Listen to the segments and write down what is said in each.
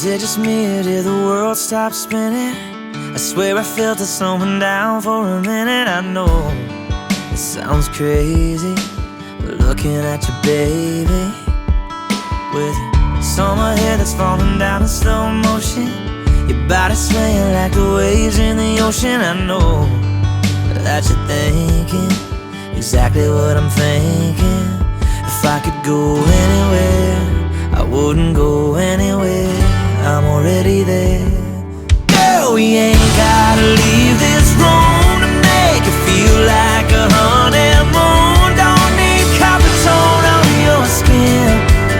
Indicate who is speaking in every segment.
Speaker 1: Is it just me or did the world stop spinning? I swear I felt it slowing down for a minute. I know it sounds crazy, but looking at you, baby, with summer hair that's falling down in slow motion, your body swaying like the waves in the ocean. I know that you're thinking exactly what I'm thinking. If I could go anywhere, I wouldn't go anywhere. I'm already there. Girl, we ain't gotta leave this room to make it feel like a honeymoon. Don't need copper tone on your skin,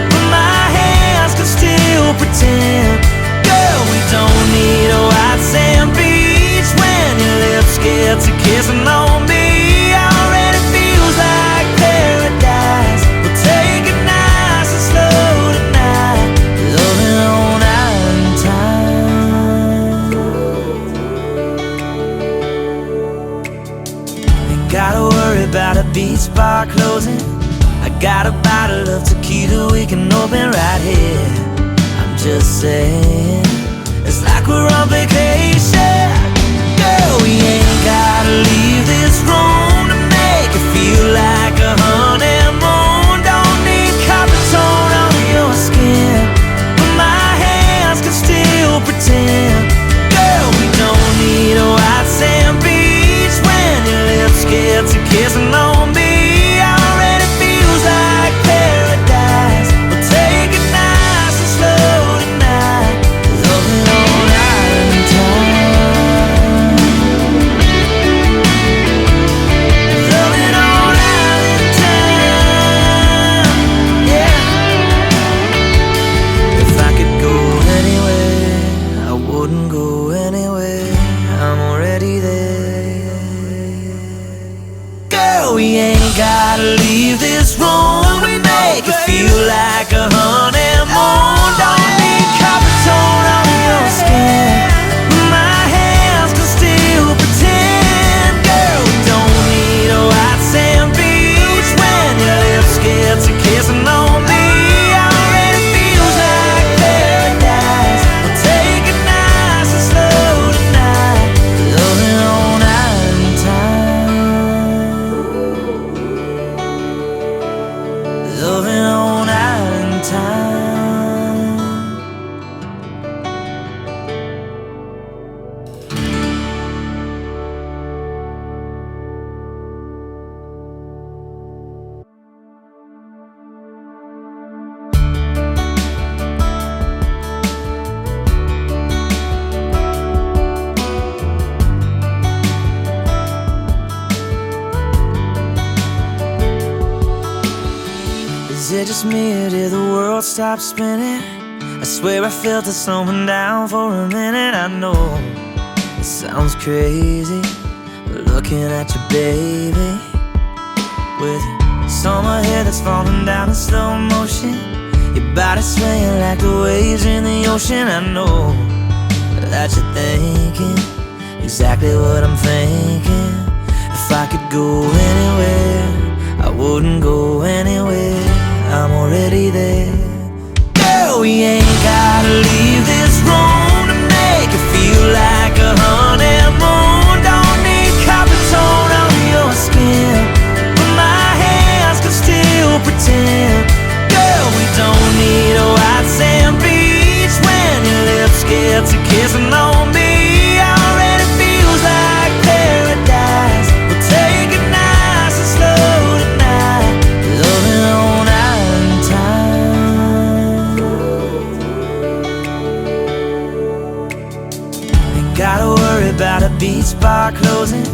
Speaker 1: but my hands can still pretend. Girl, we don't need a white sand beach when your lips get to kissing on me. Already feels like paradise. We'll take it nice and slow tonight, loving on island time. Ain't gotta worry about a beach bar closing. I got a bottle of tequila we can open right here. I'm just saying, it's like we're on vacation. Girl, we ain't gotta leave this room to make it feel like a honeymoon. Don't need copper tone on your skin, but my hands can still pretend. Girl, we don't need a white sand beach when your lips get to kissing on me. Already feels like paradise. We'll take it nice and slow tonight, loving on island time, loving on island time. Yeah. If I could go anywhere, I wouldn't go anywhere. I'm already there. Girl, we ain't gotta leave this room to make it feel like a honeymoon. Don't need copper tone on your skin, but my hands can still pretend. Girl, we don't need a white sand beach when your lips get to kissing on me. Already feels like paradise. We'll take it nice and slow tonight, loving on island time, loving on island time. Is it just me or did the world stop spinning? I swear I felt it slowing down for a minute. I know it sounds crazy, but looking at you, baby, with summer hair that's falling down in slow motion, your body swaying like the waves in the ocean. I know that you're thinking exactly what I'm thinking. If I could go anywhere, I wouldn't go anywhere. I'm already there. Girl, we ain't gotta leave this room to make it feel like a honeymoon. Don't need copper tone on your skin, but my hands can still pretend. Girl, we don't need a white sand beach when your lips get to kissing on me. Already feels like paradise. We'll take it nice and slow tonight, loving on island time. Ain't gotta worry about a beach bar closing.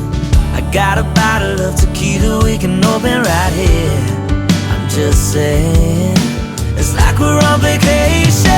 Speaker 1: I got a bottle of tequila we can open right here. I'm just saying, it's like we're on vacation.